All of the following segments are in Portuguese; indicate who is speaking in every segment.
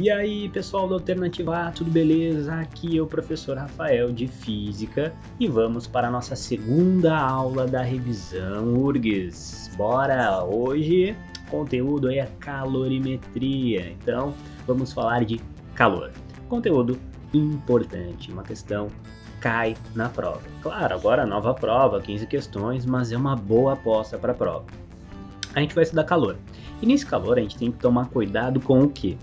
Speaker 1: E aí, pessoal do Alternativa A, tudo beleza? Aqui é o professor Rafael de Física e vamos para a nossa segunda aula da revisão URGS. Bora! Hoje o conteúdo é calorimetria, então vamos falar de calor. Conteúdo importante, uma questão cai na prova. Claro, agora nova prova, 15 questões, mas é uma boa aposta para a prova. A gente vai estudar calor. E nesse calor a gente tem que tomar cuidado com o quê?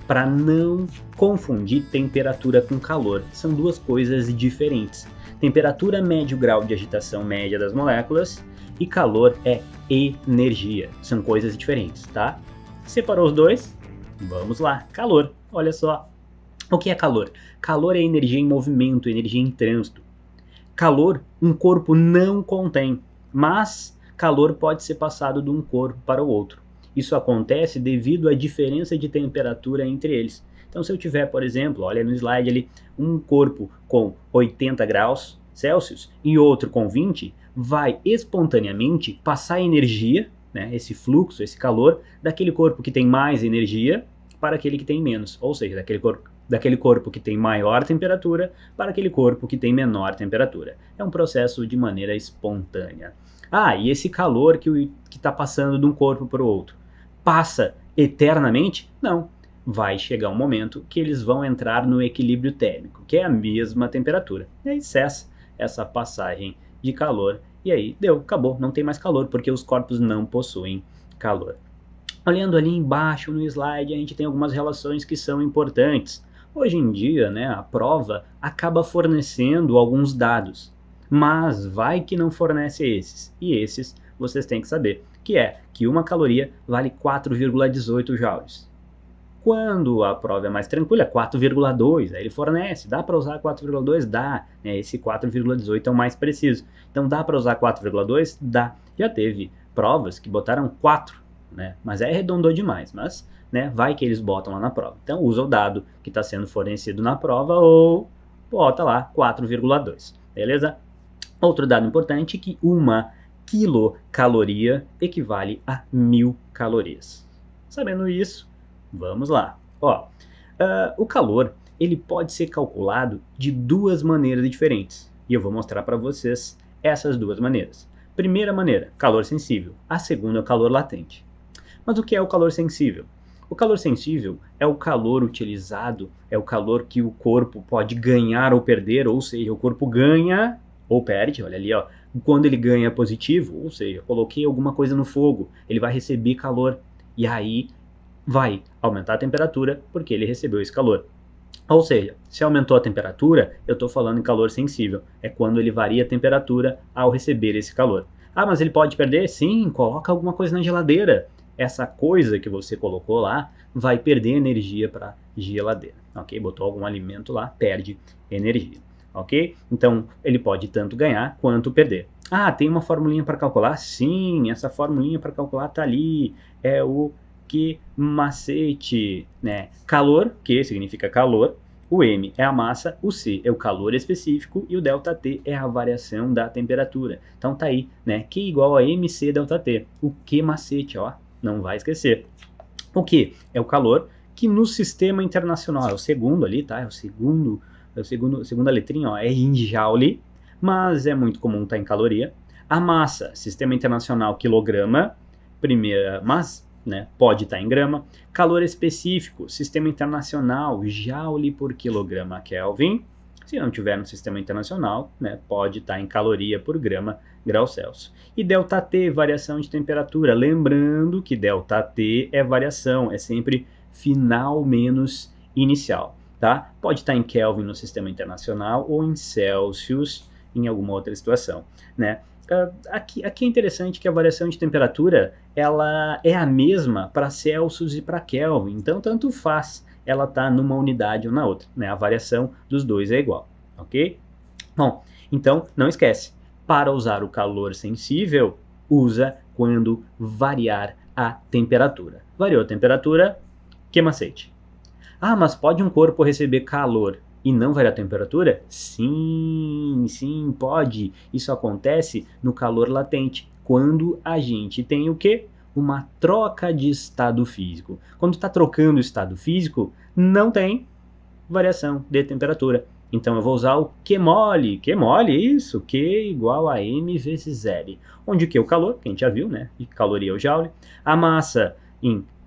Speaker 1: Para não confundir temperatura com calor. São duas coisas diferentes. Temperatura é médio grau de agitação média das moléculas e calor é energia. São coisas diferentes, tá? Separou os dois? Vamos lá. Calor. Olha só. O que é calor? Calor é energia em movimento, energia em trânsito. Calor, um corpo não contém, mas calor pode ser passado de um corpo para o outro. Isso acontece devido à diferença de temperatura entre eles. Então, se eu tiver, por exemplo, olha no slide ali, um corpo com 80 graus Celsius e outro com 20, vai espontaneamente passar energia, né, esse fluxo, esse calor, daquele corpo que tem mais energia para aquele que tem menos. Ou seja, daquele corpo que tem maior temperatura para aquele corpo que tem menor temperatura. É um processo de maneira espontânea. Ah, e esse calor que está passando de um corpo para o outro, passa eternamente? Não. Vai chegar um momento que eles vão entrar no equilíbrio térmico, que é a mesma temperatura. E aí cessa essa passagem de calor. E aí deu, acabou, não tem mais calor, porque os corpos não possuem calor. Olhando ali embaixo no slide, a gente tem algumas relações que são importantes. Hoje em dia, né, a prova acaba fornecendo alguns dados, mas vai que não fornece esses. E esses vocês têm que saber, que é que uma caloria vale 4,18 joules. Quando a prova é mais tranquila, 4,2, aí ele fornece. Dá para usar 4,2? Dá. Né? Esse 4,18 é o mais preciso. Então dá para usar 4,2? Dá. Já teve provas que botaram 4, né? Mas arredondou demais, mas né, vai que eles botam lá na prova. Então usa o dado que está sendo fornecido na prova ou bota lá 4,2, beleza? Outro dado importante é que uma quilocaloria equivale a 1000 calorias. Sabendo isso, vamos lá. Ó, o calor ele pode ser calculado de duas maneiras diferentes e eu vou mostrar para vocês essas duas maneiras. Primeira maneira, calor sensível. A segunda é o calor latente. Mas o que é o calor sensível? O calor sensível é o calor utilizado, é o calor que o corpo pode ganhar ou perder, ou seja, o corpo ganha ou perde, olha ali, ó. Quando ele ganha positivo, ou seja, coloquei alguma coisa no fogo, ele vai receber calor e aí vai aumentar a temperatura porque ele recebeu esse calor. Ou seja, se aumentou a temperatura, eu estou falando em calor sensível, é quando ele varia a temperatura ao receber esse calor. Ah, mas ele pode perder? Sim, coloca alguma coisa na geladeira. Essa coisa que você colocou lá vai perder energia para a geladeira, ok? Botou algum alimento lá, perde energia, ok? Então, ele pode tanto ganhar quanto perder. Ah, tem uma formulinha para calcular? Sim, essa formulinha para calcular está ali, é o que macete, né? Calor, que significa calor, o M é a massa, o C é o calor específico e o ΔT é a variação da temperatura. Então tá aí, né? Q igual a MC ΔT, o que macete, ó. Não vai esquecer. O que? É o calor que no sistema internacional, é o segundo ali, tá? É o segunda letrinha, ó, é em joule, mas é muito comum estar em caloria. A massa, sistema internacional, quilograma, primeira, mas né, pode estar em grama. Calor específico, sistema internacional, joule por quilograma Kelvin. Se não tiver no sistema internacional, né, pode estar em caloria por grama grau Celsius. E ΔT, variação de temperatura. Lembrando que ΔT é variação, é sempre final menos inicial. Tá? Pode estar em Kelvin no sistema internacional ou em Celsius em alguma outra situação. Né? Aqui é interessante que a variação de temperatura ela é a mesma para Celsius e para Kelvin. Então, tanto faz ela tá numa unidade ou na outra, né? A variação dos dois é igual, ok? Bom, então não esquece, para usar o calor sensível, usa quando variar a temperatura. Variou a temperatura, que macete? Ah, mas pode um corpo receber calor e não variar a temperatura? Sim, pode. Isso acontece no calor latente, quando a gente tem o quê? uma troca de estado físico. Quando está trocando o estado físico, não tem variação de temperatura. Então eu vou usar o Qmol, isso, Q igual a M vezes L, onde o Q é o calor, que a gente já viu, né, de caloria é o joule, a massa,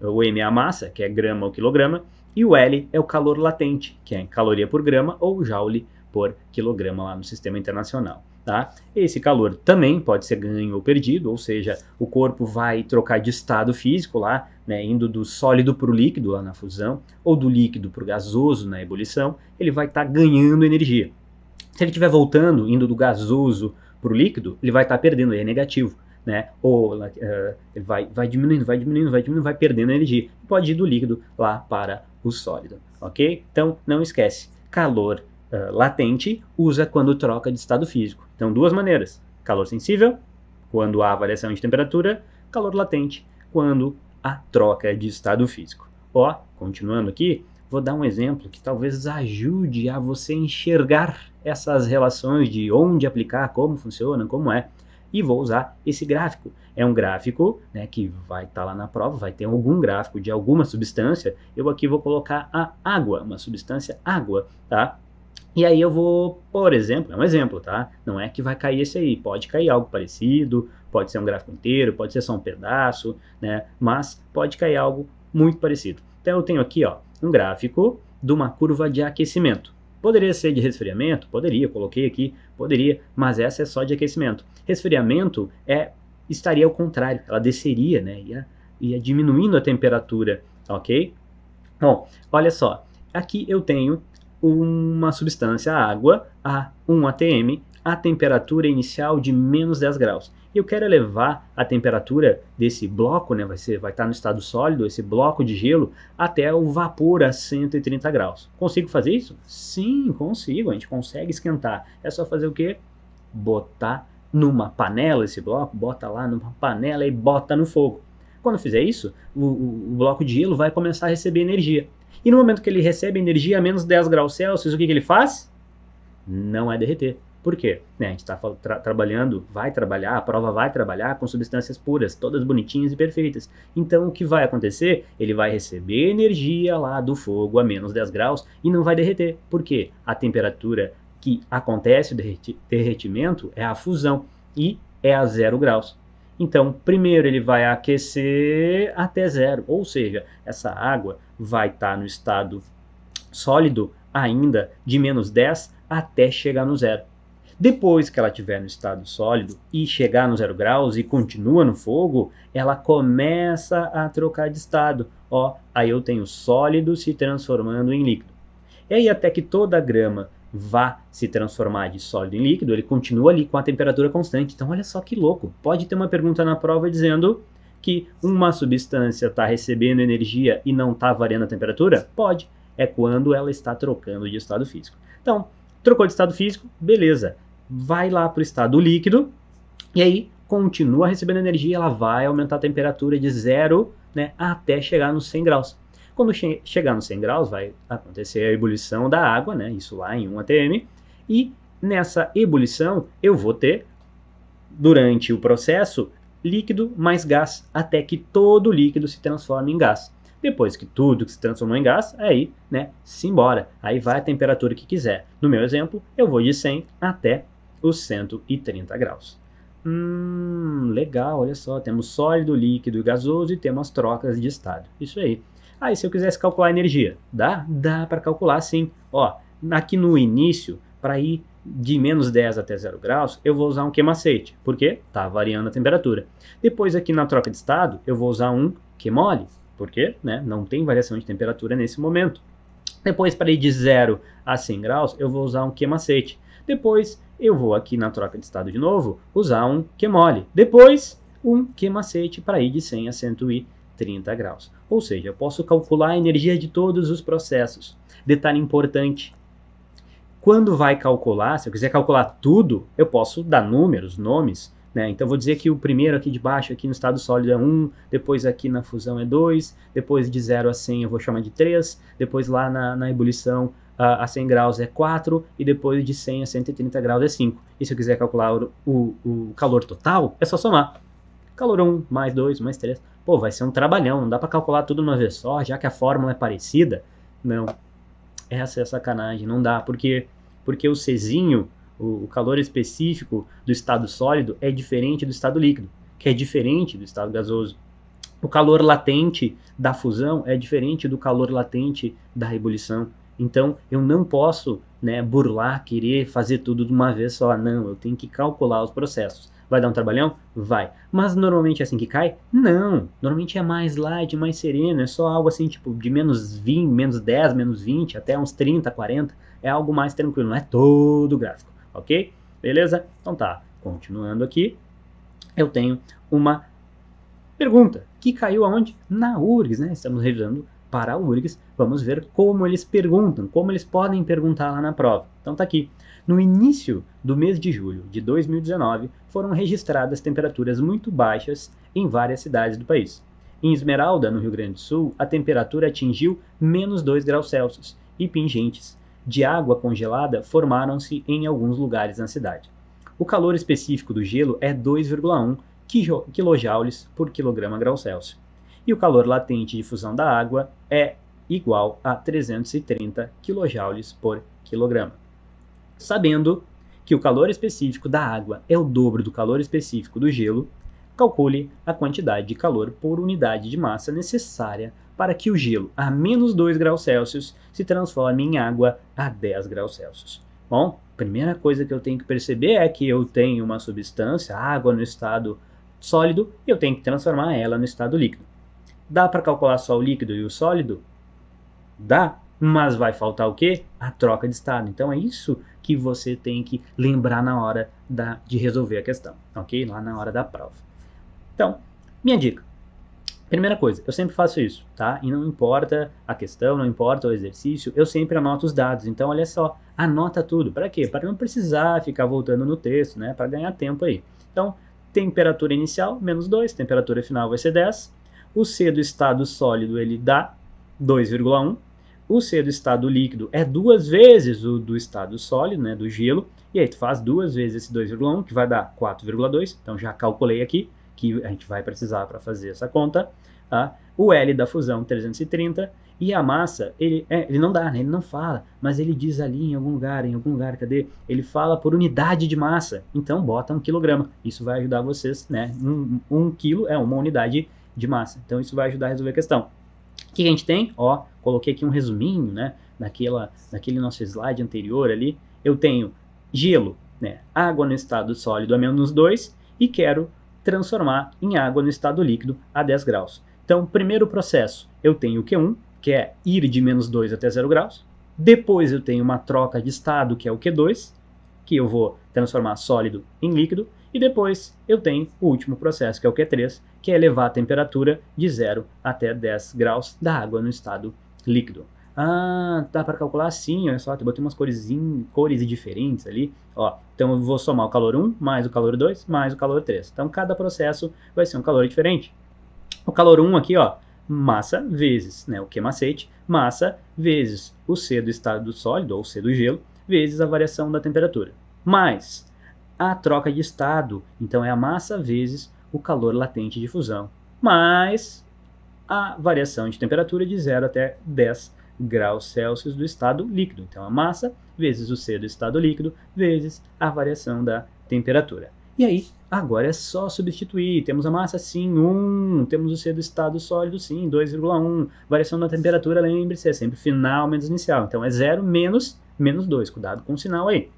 Speaker 1: o M é a massa, que é grama ou quilograma, e o L é o calor latente, que é caloria por grama ou joule por quilograma lá no sistema internacional. Tá? Esse calor também pode ser ganho ou perdido, ou seja, o corpo vai trocar de estado físico lá, né, indo do sólido para o líquido lá na fusão, ou do líquido para o gasoso na ebulição, ele vai estar ganhando energia. Se ele estiver voltando, indo do gasoso para o líquido, ele vai estar perdendo, ele é negativo. Né? Ou ele vai diminuindo, vai perdendo energia. Pode ir do líquido lá para o sólido, ok? Então, não esquece, calor latente usa quando troca de estado físico. Então, duas maneiras. Calor sensível, quando há variação de temperatura. Calor latente, quando há troca de estado físico. Ó, continuando aqui, vou dar um exemplo que talvez ajude a você enxergar essas relações de onde aplicar, como funciona, como é. E vou usar esse gráfico. É um gráfico, né, que vai estar lá na prova, vai ter algum gráfico de alguma substância. Eu aqui vou colocar a água, uma substância água, tá? E aí eu vou, por exemplo, é um exemplo, tá? Não é que vai cair esse aí, pode cair algo parecido, pode ser um gráfico inteiro, pode ser só um pedaço, né? Mas pode cair algo muito parecido. Então eu tenho aqui, ó, um gráfico de uma curva de aquecimento. Poderia ser de resfriamento? Poderia, coloquei aqui, poderia, mas essa é só de aquecimento. Resfriamento estaria ao contrário, ela desceria, né? Ia diminuindo a temperatura, ok? Bom, olha só, aqui eu tenho uma substância, a água, a 1 atm, a temperatura inicial de menos 10 graus. E eu quero elevar a temperatura desse bloco, né, vai estar no estado sólido, esse bloco de gelo, até o vapor a 130 graus. Consigo fazer isso? Sim, consigo, a gente consegue esquentar. É só fazer o quê? Botar numa panela esse bloco, bota lá numa panela e bota no fogo. Quando fizer isso, o bloco de gelo vai começar a receber energia. E no momento que ele recebe energia a menos 10 graus Celsius, o que ele faz? Não é derreter. Por quê? A gente está trabalhando, a prova vai trabalhar com substâncias puras, todas bonitinhas e perfeitas. Então o que vai acontecer? Ele vai receber energia lá do fogo a menos 10 graus e não vai derreter. Por quê? A temperatura que acontece o derretimento é a fusão e é a 0 graus. Então, primeiro ele vai aquecer até 0, ou seja, essa água vai estar no estado sólido ainda de menos 10 até chegar no 0. Depois que ela estiver no estado sólido e chegar no 0 graus e continua no fogo, ela começa a trocar de estado. Ó, aí eu tenho sólido se transformando em líquido. E aí até que toda a grama vá se transformar de sólido em líquido, ele continua ali com a temperatura constante. Então olha só que louco, pode ter uma pergunta na prova dizendo que uma substância está recebendo energia e não está variando a temperatura? Pode, é quando ela está trocando de estado físico. Então, trocou de estado físico, beleza, vai lá para o estado líquido e aí continua recebendo energia, ela vai aumentar a temperatura de 0, né, até chegar nos 100 graus. Quando chegar nos 100 graus, vai acontecer a ebulição da água, né? Isso lá em 1 atm, e nessa ebulição eu vou ter, durante o processo, líquido mais gás, até que todo líquido se transforme em gás. Depois que tudo se transformou em gás, aí, né, simbora. Aí vai a temperatura que quiser. No meu exemplo, eu vou de 100 até os 130 graus. Legal, olha só, temos sólido, líquido e gasoso e temos trocas de estado. Isso aí. Aí, se eu quisesse calcular a energia, dá? Dá para calcular sim. Ó, aqui no início, para ir de menos 10 até 0 graus, eu vou usar um queimacete, porque está variando a temperatura. Depois aqui na troca de estado, eu vou usar um Qmol, porque, né, não tem variação de temperatura nesse momento. Depois, para ir de 0 a 100 graus, eu vou usar um queimacete. Depois, eu vou aqui na troca de estado de novo, usar um Qmol. Depois, um queimacete para ir de 100 a 130 graus. Ou seja, eu posso calcular a energia de todos os processos. Detalhe importante, quando vai calcular, se eu quiser calcular tudo, eu posso dar números, nomes, né? Então vou dizer que o primeiro aqui de baixo, aqui no estado sólido é 1, depois aqui na fusão é 2, depois de 0 a 100 eu vou chamar de 3, depois lá na ebulição a 100 graus é 4, e depois de 100 a 130 graus é 5. E se eu quiser calcular o calor total, é só somar. calor 1, mais 2, mais 3. Pô, vai ser um trabalhão, não dá para calcular tudo de uma vez só, já que a fórmula é parecida. Não, essa é sacanagem, não dá, porque o Czinho, o calor específico do estado sólido, é diferente do estado líquido, que é diferente do estado gasoso. O calor latente da fusão é diferente do calor latente da ebulição. Então, eu não posso, né, burlar, querer fazer tudo de uma vez só. Não, eu tenho que calcular os processos. Vai dar um trabalhão? Vai. Mas normalmente é assim que cai? Não. Normalmente é mais light, mais sereno. É só algo assim, tipo, de menos 20, menos 10, menos 20, até uns 30, 40. É algo mais tranquilo, não é todo gráfico, ok? Beleza? Então tá, continuando aqui. Eu tenho uma pergunta que caiu aonde? Na URGS, né? Estamos revisando para a URGS. Vamos ver como eles perguntam, como eles podem perguntar lá na prova. Então tá aqui. No início do mês de julho de 2019, foram registradas temperaturas muito baixas em várias cidades do país. Em Esmeralda, no Rio Grande do Sul, a temperatura atingiu menos 2 graus Celsius e pingentes de água congelada formaram-se em alguns lugares na cidade. O calor específico do gelo é 2,1 kJ por quilograma grau Celsius. E o calor latente de fusão da água é igual a 330 kJ por quilograma. Sabendo que o calor específico da água é o dobro do calor específico do gelo, calcule a quantidade de calor por unidade de massa necessária para que o gelo a menos 2 graus Celsius se transforme em água a 10 graus Celsius. Bom, a primeira coisa que eu tenho que perceber é que eu tenho uma substância, água no estado sólido, e eu tenho que transformar ela no estado líquido. Dá para calcular só o líquido e o sólido? Dá, mas vai faltar o quê? A troca de estado. Então é isso que você tem que lembrar na hora de resolver a questão, ok? Lá na hora da prova. Então, minha dica. Primeira coisa, eu sempre faço isso, tá? E não importa a questão, não importa o exercício, eu sempre anoto os dados. Então, olha só, anota tudo. Para quê? Para não precisar ficar voltando no texto, né? Para ganhar tempo aí. Então, temperatura inicial, menos 2, temperatura final vai ser 10. O C do estado sólido, ele dá 2,1. O C do estado líquido é 2 vezes o do estado sólido, né? Do gelo. E aí, tu faz 2 vezes esse 2,1, que vai dar 4,2. Então, já calculei aqui, que a gente vai precisar para fazer essa conta. Tá? O L da fusão 330 e a massa, ele não dá, né? Ele não fala, mas ele diz ali em algum lugar, cadê? Ele fala por unidade de massa, então bota 1 quilograma. Isso vai ajudar vocês, né? 1 quilo é uma unidade de massa, então isso vai ajudar a resolver a questão. O que a gente tem? Ó, coloquei aqui um resuminho, né? Naquele nosso slide anterior ali, eu tenho gelo, né? Água no estado sólido a menos 2 e quero transformar em água no estado líquido a 10 graus. Então, primeiro processo, eu tenho o Q1, que é ir de menos 2 até 0 graus. Depois eu tenho uma troca de estado, que é o Q2, que eu vou transformar sólido em líquido. E depois eu tenho o último processo, que é o Q3, que é elevar a temperatura de 0 até 10 graus da água no estado líquido. Ah, dá para calcular assim, olha só, eu botei umas cores diferentes ali. Ó, então eu vou somar o calor 1 mais o calor 2 mais o calor 3. Então cada processo vai ser um calor diferente. O calor 1 aqui, ó, massa vezes, né, o Q macete, massa vezes o C do estado sólido, ou C do gelo, vezes a variação da temperatura. Mais a troca de estado, então é a massa vezes o calor latente de fusão, mais a variação de temperatura de 0 até 10 graus Celsius do estado líquido. Então a massa vezes o C do estado líquido vezes a variação da temperatura. E aí, agora é só substituir. Temos a massa, sim, 1. Temos o C do estado sólido, sim, 2,1. Variação da temperatura, lembre-se, é sempre final menos inicial. Então é 0 menos 2. Cuidado com o sinal aí.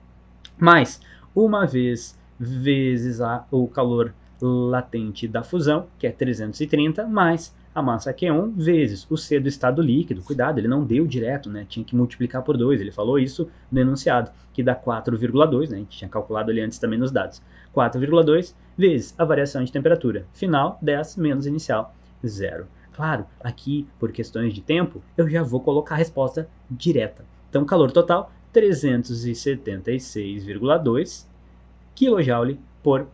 Speaker 1: Mais uma vez vezes o calor latente da fusão, que é 330, mais a massa Q1 vezes o C do estado líquido. Cuidado, ele não deu direto, né? Tinha que multiplicar por 2. Ele falou isso no enunciado, que dá 4,2, né? A gente tinha calculado ali antes também nos dados. 4,2 vezes a variação de temperatura. Final, 10 menos inicial, 0. Claro, aqui, por questões de tempo, eu já vou colocar a resposta direta. Então, calor total, 376,2 kJ por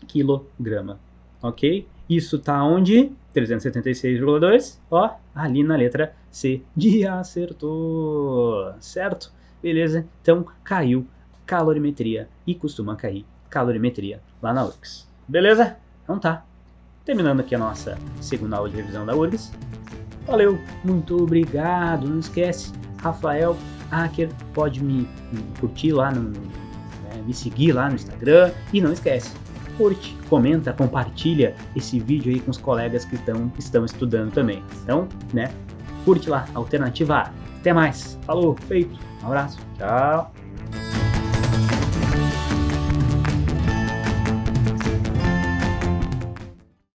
Speaker 1: quilograma. Ok? Isso está onde? 376,2, ó, ali na letra C de acertou, certo? Beleza? Então caiu calorimetria e costuma cair calorimetria lá na URGS. Beleza? Então tá, terminando aqui a nossa segunda aula de revisão da URGS. Valeu, muito obrigado. Não esquece, Rafael Hacker, pode me curtir lá, me seguir lá no Instagram. E não esquece, curte, comenta, compartilha esse vídeo aí com os colegas que estão estudando também. Então, curte lá, Alternativa A. Até mais, falou, feito, um abraço, tchau.